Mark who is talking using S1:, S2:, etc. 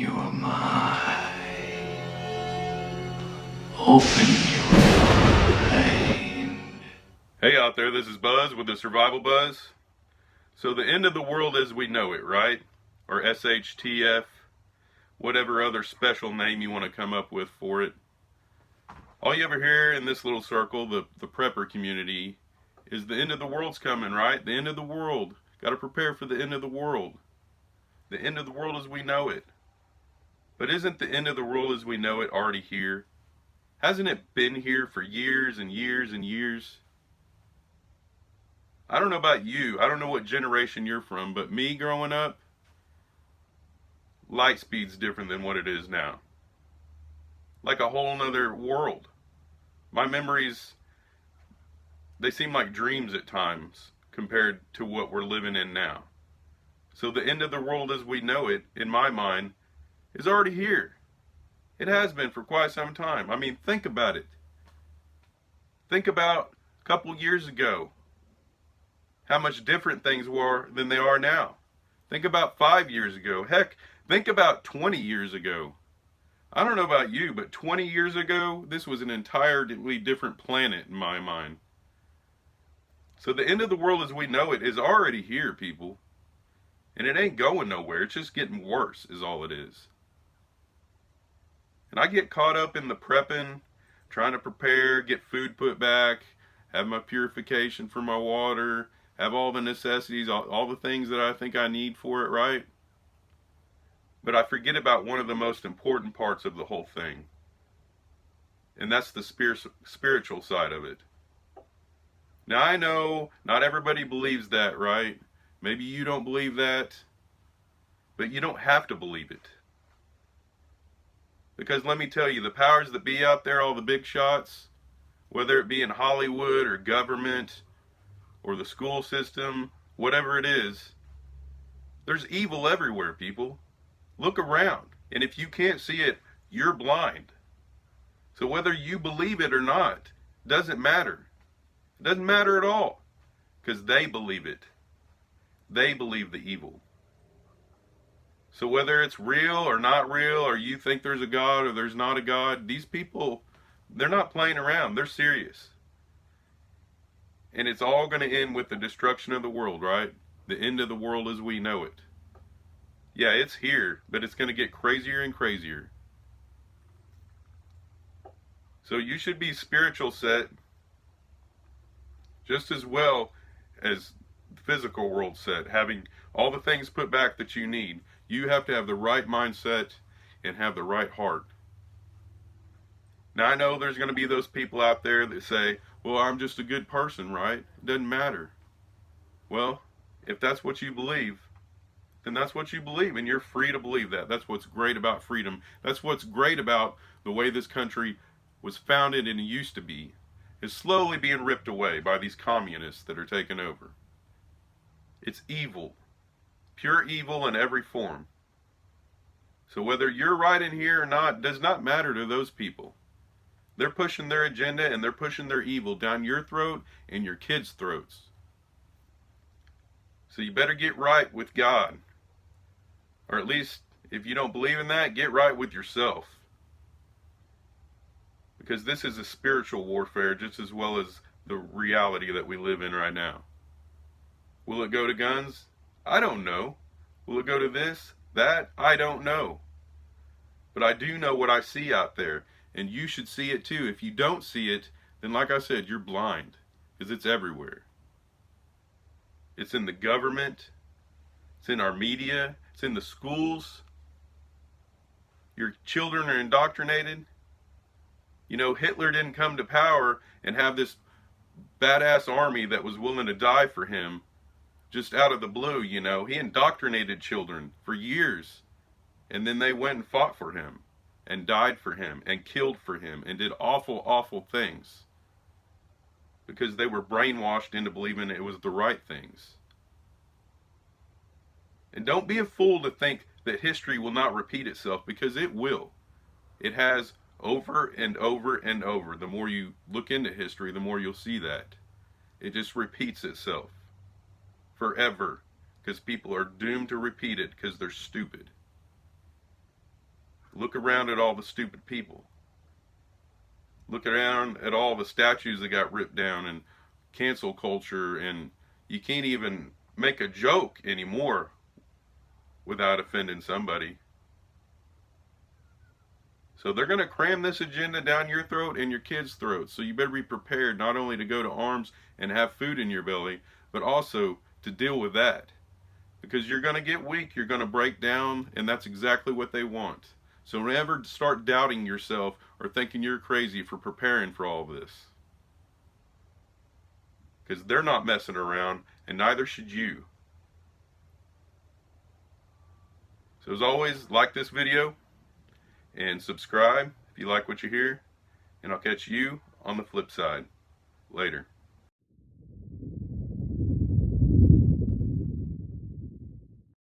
S1: your mind. Open your mind.
S2: Hey out there, this is Buzz with TheSurvivalBuzz. So the end of the world as we know it, right? Or SHTF, whatever other special name you want to come up with for it. All you ever hear in this little circle, the prepper community, is the end of the world's coming, right? The end of the world. Got to prepare for the end of the world. The end of the world as we know it. But isn't the end of the world as we know it already here? Hasn't it been here for years and years and years? I don't know about you. I don't know what generation you're from, but me growing up, light speed's different than what it is now. Like a whole nother world. My memories, they seem like dreams at times compared to what we're living in now. So the end of the world as we know it, in my mind, is already here. It has been for quite some time. I mean, think about it. Think about a couple years ago, how much different things were than they are now. Think about 5 years ago. Heck, think about 20 years ago. I don't know about you, but 20 years ago, this was an entirely different planet in my mind. So the end of the world as we know it is already here, people. And it ain't going nowhere. It's just getting worse is all it is. And I get caught up in the prepping, trying to prepare, get food put back, have my purification for my water, have all the necessities, all the things that I think I need for it, right? But I forget about one of the most important parts of the whole thing. And that's the spiritual side of it. Now I know not everybody believes that, right? Maybe you don't believe that, but you don't have to believe it. Because let me tell you, the powers that be out there, all the big shots, whether it be in Hollywood or government or the school system, whatever it is, there's evil everywhere, people. Look around. And if you can't see it, you're blind. So whether you believe it or not, doesn't matter. It doesn't matter at all. Because they believe it. They believe the evil. So whether it's real or not real, or you think there's a God or there's not a God, these people, they're not playing around. They're serious. And it's all going to end with the destruction of the world, right? The end of the world as we know it. Yeah, it's here, but it's going to get crazier and crazier. So you should be spiritual set just as well as the physical world set, having all the things put back that you need. You have to have the right mindset and have the right heart. Now I know there's going to be those people out there that say, well, I'm just a good person, right? It doesn't matter. Well, if that's what you believe, then that's what you believe, and you're free to believe that. That's what's great about freedom. That's what's great about the way this country was founded and used to be, is slowly being ripped away by these communists that are taking over. It's evil. Pure evil in every form. So whether you're right in here or not does not matter to those people. They're pushing their agenda and they're pushing their evil down your throat and your kids' throats. So you better get right with God. Or at least, if you don't believe in that, get right with yourself. Because this is a spiritual warfare just as well as the reality that we live in right now. Will it go to guns? I don't know. Will it go to this, that? I don't know. But I do know what I see out there. And you should see it too. If you don't see it, then like I said, you're blind. Because it's everywhere. It's in the government. It's in our media. It's in the schools. Your children are indoctrinated. You know, Hitler didn't come to power and have this badass army that was willing to die for him just out of the blue, you know. He indoctrinated children for years. And then they went and fought for him. And died for him. And killed for him. And did awful, awful things. Because they were brainwashed into believing it was the right things. And don't be a fool to think that history will not repeat itself. Because it will. It has over and over and over. The more you look into history, the more you'll see that. It just repeats itself. Forever. Because people are doomed to repeat it because they're stupid. Look around at all the stupid people. Look around at all the statues that got ripped down and cancel culture, and you can't even make a joke anymore without offending somebody. So they're going to cram this agenda down your throat and your kids' throats. So you better be prepared not only to go to arms and have food in your belly, but also to deal with that. Because you're going to get weak, you're going to break down, and that's exactly what they want. So never start doubting yourself or thinking you're crazy for preparing for all of this. Because they're not messing around, and neither should you. So as always, like this video and subscribe if you like what you hear, and I'll catch you on the flip side. Later.